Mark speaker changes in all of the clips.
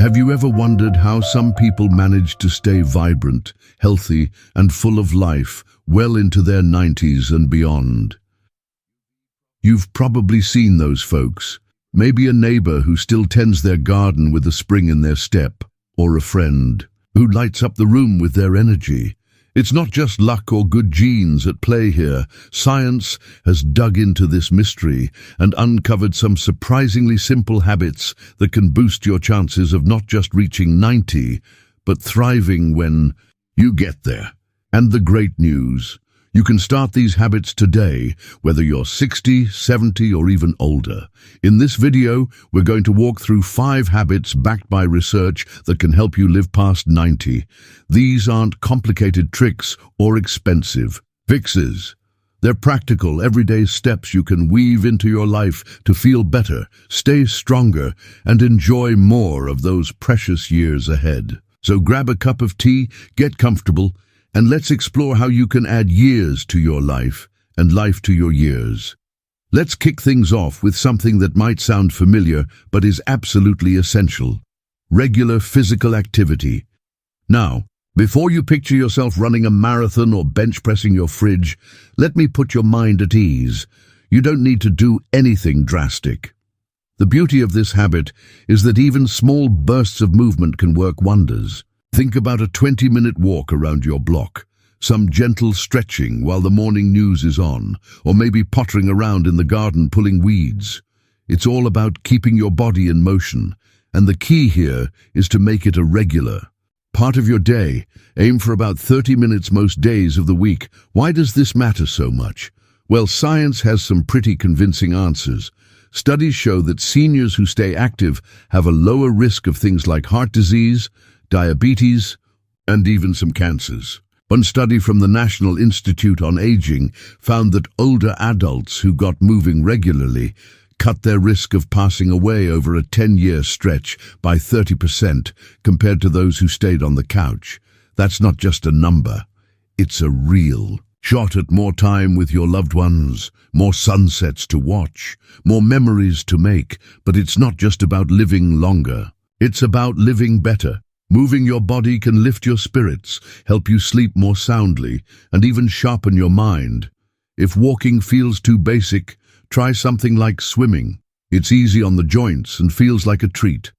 Speaker 1: Have you ever wondered how some people manage to stay vibrant, healthy, and full of life well into their 90s and beyond? You've probably seen those folks. Maybe a neighbor who still tends their garden with a spring in their step, or a friend who lights up the room with their energy. It's not just luck or good genes at play here. Science has dug into this mystery and uncovered some surprisingly simple habits that can boost your chances of not just reaching 90, but thriving when you get there. And the great news: you can start these habits today, whether you're 60, 70, or even older. In this video, we're going to walk through 5 habits backed by research that can help you live past 90. These aren't complicated tricks or expensive fixes. They're practical, everyday steps you can weave into your life to feel better, stay stronger, and enjoy more of those precious years ahead. So grab a cup of tea, get comfortable, and let's explore how you can add years to your life and life to your years. Let's kick things off with something that might sound familiar but is absolutely essential: regular physical activity. Now, before you picture yourself running a marathon or bench pressing your fridge, let me put your mind at ease. You don't need to do anything drastic. The beauty of this habit is that even small bursts of movement can work wonders. Think about a 20-minute walk around your block, some gentle stretching while the morning news is on, or maybe pottering around in the garden pulling weeds. It's all about keeping your body in motion, and the key here is to make it a regular part of your day. Aim for about 30 minutes most days of the week. Why does this matter so much? Well, science has some pretty convincing answers. Studies show that seniors who stay active have a lower risk of things like heart disease, diabetes, and even some cancers. One study from the National Institute on Aging found that older adults who got moving regularly cut their risk of passing away over a 10-year stretch by 30% compared to those who stayed on the couch. That's not just a number, it's a real shot at more time with your loved ones, more sunsets to watch, more memories to make. But it's not just about living longer, it's about living better. Moving your body can lift your spirits, help you sleep more soundly, and even sharpen your mind. If walking feels too basic, try something like swimming. It's easy on the joints and feels like a treat.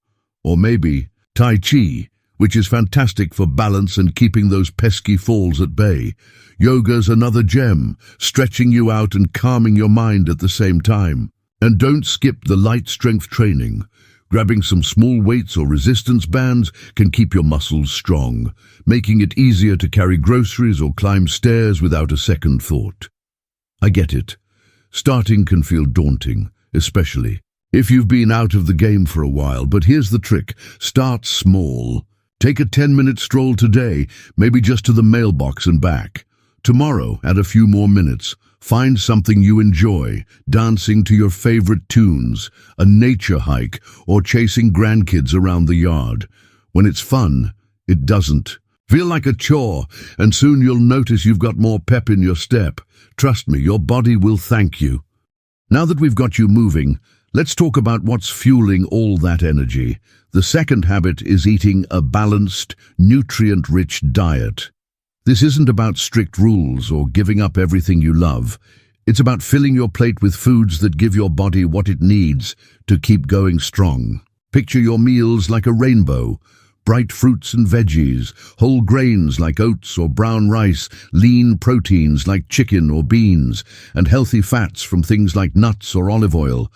Speaker 1: Or maybe Tai Chi, which is fantastic for balance and keeping those pesky falls at bay. Yoga's another gem, stretching you out and calming your mind at the same time. And don't skip the light strength training. Grabbing some small weights or resistance bands can keep your muscles strong, making it easier to carry groceries or climb stairs without a second thought. I get it. Starting can feel daunting, especially if you've been out of the game for a while, but here's the trick: start small. Take a 10-minute stroll today, maybe just to the mailbox and back. Tomorrow, add a few more minutes. Find something you enjoy, dancing to your favorite tunes, a nature hike, or chasing grandkids around the yard. When it's fun, it doesn't feel like a chore, and soon you'll notice you've got more pep in your step. Trust me, your body will thank you. Now that we've got you moving, let's talk about what's fueling all that energy. The second habit is eating a balanced, nutrient-rich diet. This isn't about strict rules or giving up everything you love. It's about filling your plate with foods that give your body what it needs to keep going strong. Picture your meals like a rainbow: bright fruits and veggies, whole grains like oats or brown rice, lean proteins like chicken or beans, and healthy fats from things like nuts or olive oil.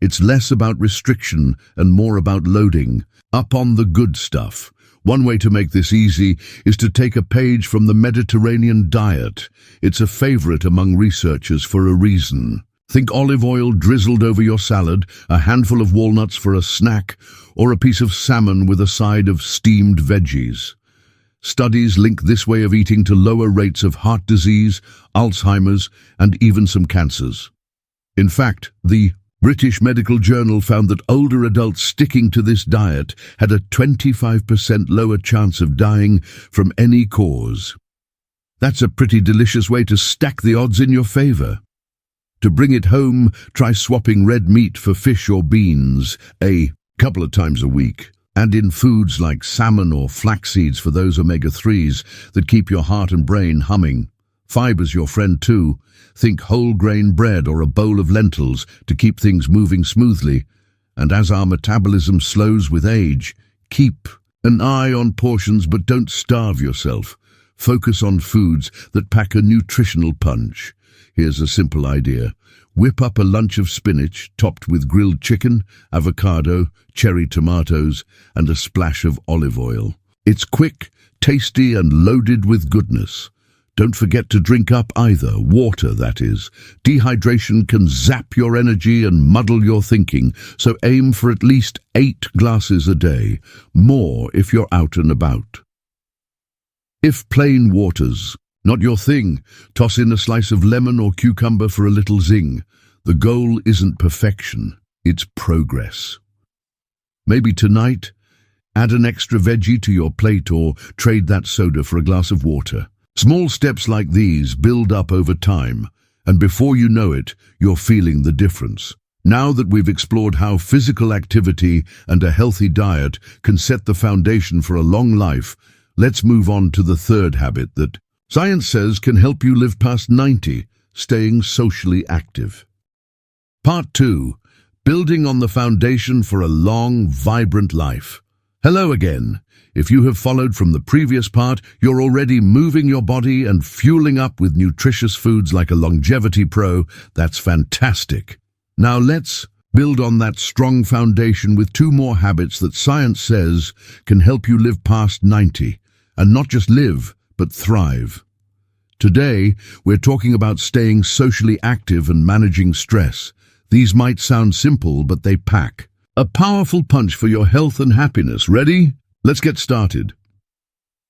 Speaker 1: It's less about restriction and more about loading up on the good stuff. One way to make this easy is to take a page from the Mediterranean diet. It's a favorite among researchers for a reason. Think olive oil drizzled over your salad, a handful of walnuts for a snack, or a piece of salmon with a side of steamed veggies. Studies link this way of eating to lower rates of heart disease, Alzheimer's, and even some cancers. In fact, the British Medical Journal found that older adults sticking to this diet had a 25% lower chance of dying from any cause. That's a pretty delicious way to stack the odds in your favor. To bring it home, try swapping red meat for fish or beans a couple of times a week. And in foods like salmon or flax seeds for those omega-3s that keep your heart and brain humming. Fiber's your friend too. Think whole grain bread or a bowl of lentils to keep things moving smoothly. And as our metabolism slows with age, keep an eye on portions but don't starve yourself. Focus on foods that pack a nutritional punch. Here's a simple idea. Whip up a lunch of spinach topped with grilled chicken, avocado, cherry tomatoes, and a splash of olive oil. It's quick, tasty, and loaded with goodness. Don't forget to drink up either, water that is. Dehydration can zap your energy and muddle your thinking, so aim for at least 8 glasses a day, more if you're out and about. If plain water's not your thing, toss in a slice of lemon or cucumber for a little zing. The goal isn't perfection, it's progress. Maybe tonight, add an extra veggie to your plate or trade that soda for a glass of water. Small steps like these build up over time, and before you know it, you're feeling the difference. Now that we've explored how physical activity and a healthy diet can set the foundation for a long life, let's move on to the third habit that science says can help you live past 90, staying socially active. Part 2. Building on the foundation for a long, vibrant life. Hello again. If you have followed from the previous part, you're already moving your body and fueling up with nutritious foods like a Longevity Pro. That's fantastic. Now let's build on that strong foundation with 2 more habits that science says can help you live past 90, and not just live, but thrive. Today, we're talking about staying socially active and managing stress. These might sound simple, but they pack a powerful punch for your health and happiness. Ready? Let's get started.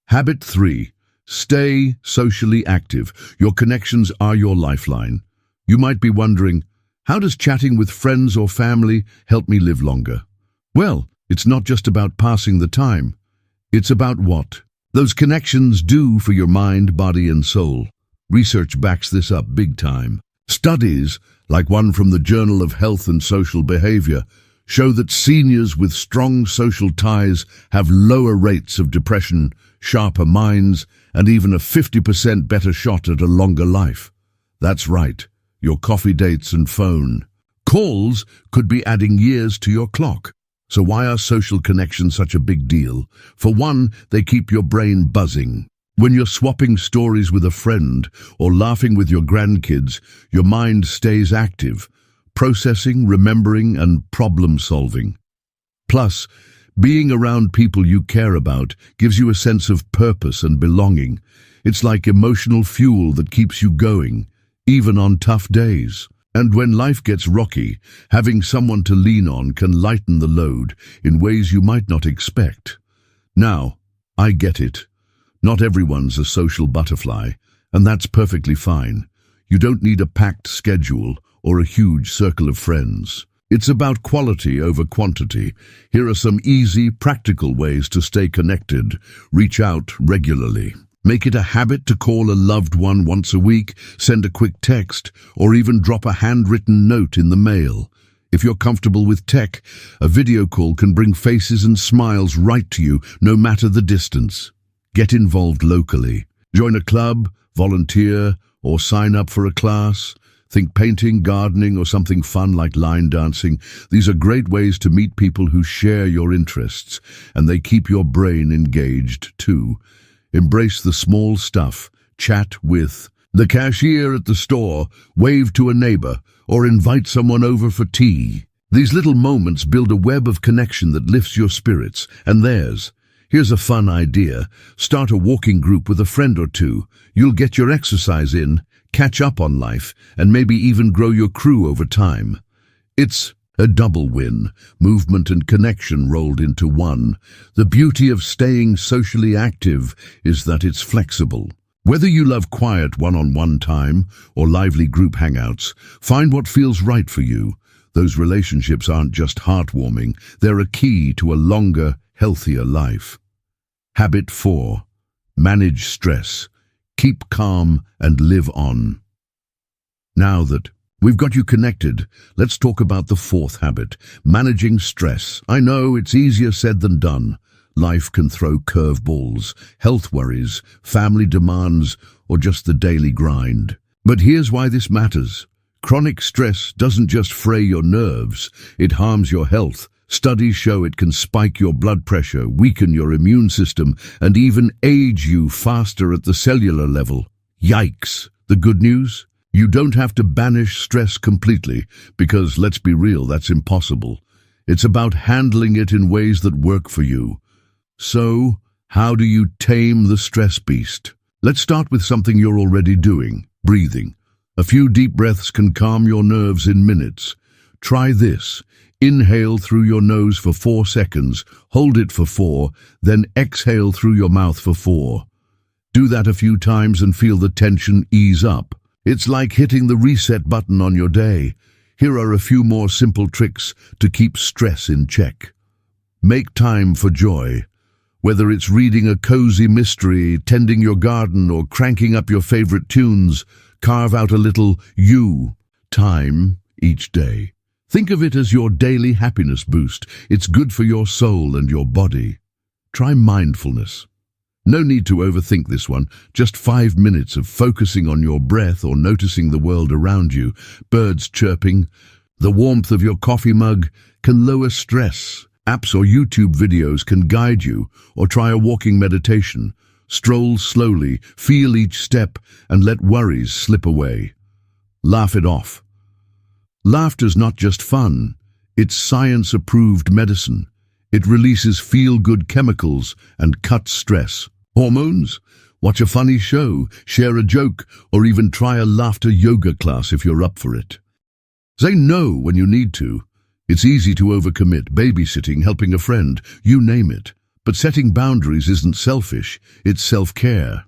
Speaker 1: Habit 3. Stay socially active. Your connections are your lifeline. You might be wondering, how does chatting with friends or family help me live longer? Well, it's not just about passing the time. It's about what those connections do for your mind, body, and soul. Research backs this up big time. Studies, like one from the Journal of Health and Social Behavior, show that seniors with strong social ties have lower rates of depression, sharper minds, and even a 50% better shot at a longer life. That's right, your coffee dates and phone calls could be adding years to your clock. So why are social connections such a big deal? For one, they keep your brain buzzing. When you're swapping stories with a friend or laughing with your grandkids, your mind stays active, processing, remembering, and problem-solving. Plus, being around people you care about gives you a sense of purpose and belonging. It's like emotional fuel that keeps you going, even on tough days. And when life gets rocky, having someone to lean on can lighten the load in ways you might not expect. Now, I get it. Not everyone's a social butterfly, and that's perfectly fine. You don't need a packed schedule or a huge circle of friends. It's about quality over quantity. Here are some easy, practical ways to stay connected. Reach out regularly. Make it a habit to call a loved one once a week, send a quick text, or even drop a handwritten note in the mail. If you're comfortable with tech, a video call can bring faces and smiles right to you, no matter the distance. Get involved locally. Join a club, volunteer, or sign up for a class. Think painting, gardening, or something fun like line dancing. These are great ways to meet people who share your interests, and they keep your brain engaged too. Embrace the small stuff. Chat with the cashier at the store, wave to a neighbor, or invite someone over for tea. These little moments build a web of connection that lifts your spirits and theirs. Here's a fun idea. Start a walking group with a friend or two. You'll get your exercise in, catch up on life, and maybe even grow your crew over time. It's a double win, movement and connection rolled into one. The beauty of staying socially active is that it's flexible. Whether you love quiet one-on-one time or lively group hangouts, find what feels right for you. Those relationships aren't just heartwarming, they're a key to a longer, healthier life. Habit 4. Manage stress. Keep calm and live on. Now that We've got you connected. Let's talk about the fourth habit, managing stress. I know it's easier said than done. Life can throw curveballs, health worries, family demands, or just the daily grind. But here's why this matters. Chronic stress doesn't just fray your nerves, it harms your health. Studies show it can spike your blood pressure, weaken your immune system, and even age you faster at the cellular level. Yikes! The good news? You don't have to banish stress completely, because let's be real, that's impossible. It's about handling it in ways that work for you. So, how do you tame the stress beast? Let's start with something you're already doing, breathing. A few deep breaths can calm your nerves in minutes. Try this. Inhale through your nose for 4 seconds, hold it for 4, then exhale through your mouth for 4. Do that a few times and feel the tension ease up. It's like hitting the reset button on your day. Here are a few more simple tricks to keep stress in check. Make time for joy. Whether it's reading a cozy mystery, tending your garden, or cranking up your favorite tunes, carve out a little you time each day. Think of it as your daily happiness boost. It's good for your soul and your body. Try mindfulness. No need to overthink this one. Just 5 minutes of focusing on your breath or noticing the world around you. Birds chirping, the warmth of your coffee mug can lower stress. Apps or YouTube videos can guide you, or try a walking meditation. Stroll slowly, feel each step, and let worries slip away. Laugh it off. Laughter's not just fun, it's science-approved medicine. It releases feel-good chemicals and cuts stress. Hormones? Watch a funny show, share a joke, or even try a laughter yoga class if you're up for it. Say no when you need to. It's easy to overcommit, babysitting, helping a friend, you name it. But setting boundaries isn't selfish, it's self-care.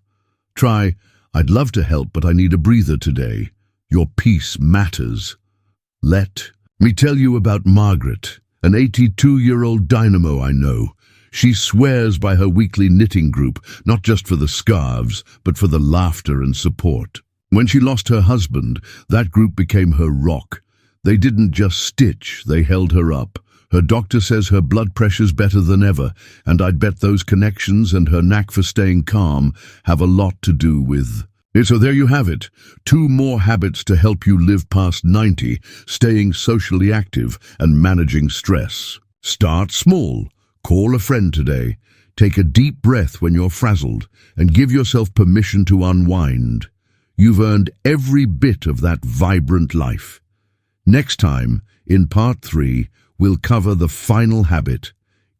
Speaker 1: Try, I'd love to help, but I need a breather today. Your peace matters. Let me tell you about Margaret, an 82-year-old dynamo I know. She swears by her weekly knitting group, not just for the scarves, but for the laughter and support. When she lost her husband, that group became her rock. They didn't just stitch, they held her up. Her doctor says her blood pressure's better than ever, and I'd bet those connections and her knack for staying calm have a lot to do with... So there you have it. 2 more habits to help you live past 90, staying socially active and managing stress. Start small. Call a friend today. Take a deep breath when you're frazzled and give yourself permission to unwind. You've earned every bit of that vibrant life. Next time, in part 3, we'll cover the final habit,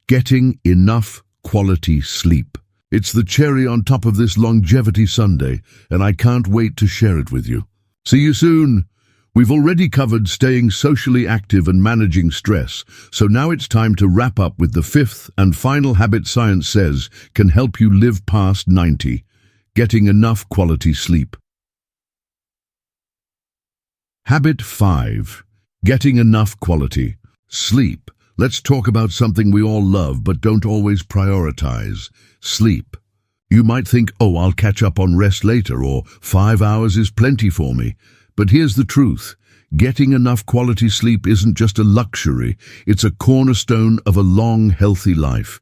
Speaker 1: getting enough quality sleep. It's the cherry on top of this longevity Sunday, and I can't wait to share it with you. See you soon. We've already covered staying socially active and managing stress, so now it's time to wrap up with the 5th and final habit science says can help you live past 90, getting enough quality sleep. Habit 5. Getting enough quality sleep. Let's talk about something we all love but don't always prioritize. Sleep. You might think, oh, I'll catch up on rest later, or 5 hours is plenty for me. But here's the truth. Getting enough quality sleep isn't just a luxury, it's a cornerstone of a long, healthy life.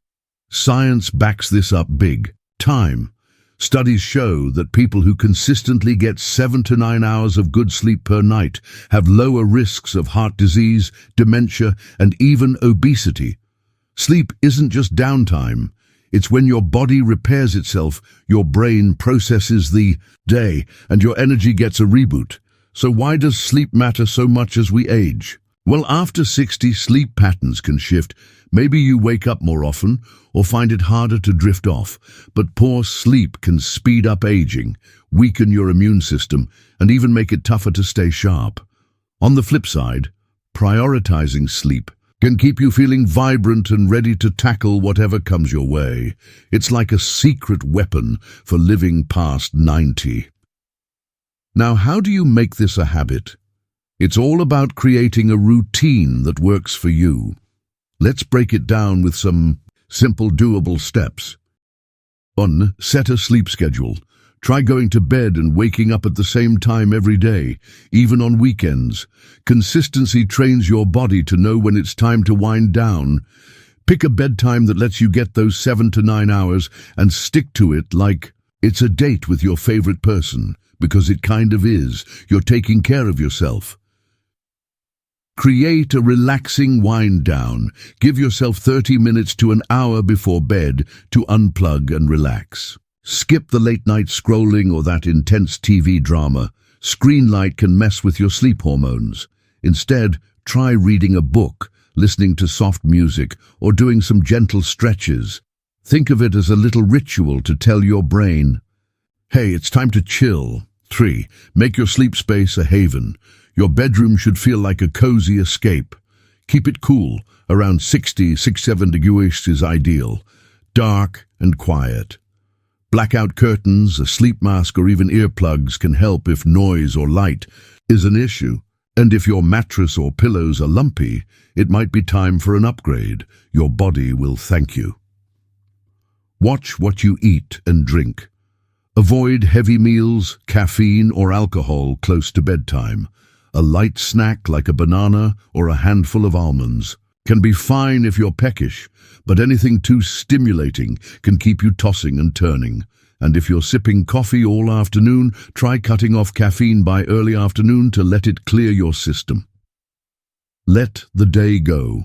Speaker 1: Science backs this up big. Time. Studies show that people who consistently get 7 to 9 hours of good sleep per night have lower risks of heart disease, dementia, and even obesity. Sleep isn't just downtime. It's when your body repairs itself, your brain processes the day, and your energy gets a reboot. So why does sleep matter so much as we age? Well, after 60, sleep patterns can shift. Maybe you wake up more often or find it harder to drift off. But poor sleep can speed up aging, weaken your immune system, and even make it tougher to stay sharp. On the flip side, prioritizing sleep can keep you feeling vibrant and ready to tackle whatever comes your way. It's like a secret weapon for living past 90. Now, how do you make this a habit? It's all about creating a routine that works for you. Let's break it down with some simple, doable steps. 1. Set a sleep schedule. Try going to bed and waking up at the same time every day, even on weekends. Consistency trains your body to know when it's time to wind down. Pick a bedtime that lets you get those 7 to 9 hours and stick to it like it's a date with your favorite person, because it kind of is. You're taking care of yourself. Create a relaxing wind down. Give yourself 30 minutes to an hour before bed to unplug and relax. Skip the late night scrolling or that intense TV drama. Screen light can mess with your sleep hormones. Instead, try reading a book, listening to soft music, or doing some gentle stretches. Think of it as a little ritual to tell your brain, hey, it's time to chill. 3. Make your sleep space a haven. Your bedroom should feel like a cozy escape. Keep it cool. Around 67 degrees is ideal. Dark and quiet. Blackout curtains, a sleep mask, or even earplugs can help if noise or light is an issue. And if your mattress or pillows are lumpy, it might be time for an upgrade. Your body will thank you. Watch what you eat and drink. Avoid heavy meals, caffeine, or alcohol close to bedtime. A light snack like a banana or a handful of almonds can be fine if you're peckish, but anything too stimulating can keep you tossing and turning. And if you're sipping coffee all afternoon, try cutting off caffeine by early afternoon to let it clear your system. Let the day go.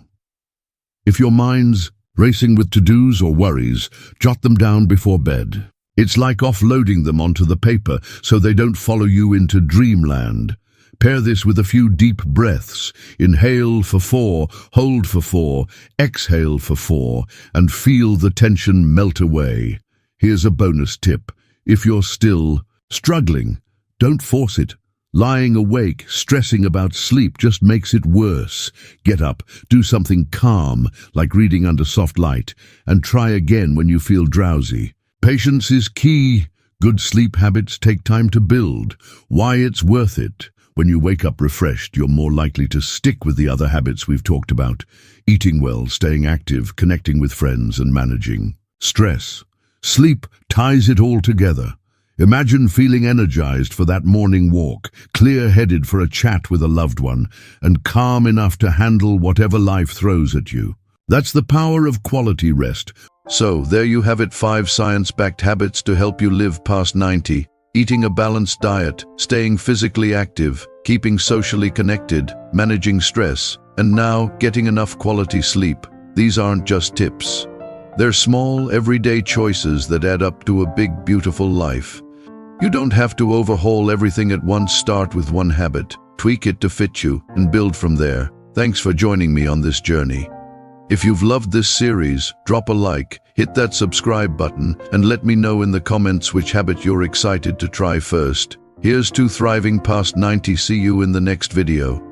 Speaker 1: If your mind's racing with to-dos or worries, jot them down before bed. It's like offloading them onto the paper so they don't follow you into dreamland. Pair this with a few deep breaths. Inhale for 4, hold for 4, exhale for 4, and feel the tension melt away. Here's a bonus tip. If you're still struggling, don't force it. Lying awake, stressing about sleep just makes it worse. Get up, do something calm, like reading under soft light, and try again when you feel drowsy. Patience is key. Good sleep habits take time to build. Why it's worth it. When you wake up refreshed, you're more likely to stick with the other habits we've talked about. Eating well, staying active, connecting with friends, and managing stress. Sleep ties it all together. Imagine feeling energized for that morning walk, clear-headed for a chat with a loved one, and calm enough to handle whatever life throws at you. That's the power of quality rest. So, there you have it, 5 science-backed habits to help you live past 90. Eating a balanced diet, staying physically active, keeping socially connected, managing stress, and now getting enough quality sleep. These aren't just tips. They're small, everyday choices that add up to a big, beautiful life. You don't have to overhaul everything at once. Start with one habit, tweak it to fit you, and build from there. Thanks for joining me on this journey. If you've loved this series, drop a like, hit that subscribe button, and let me know in the comments which habit you're excited to try first. Here's to thriving past 90. See you in the next video.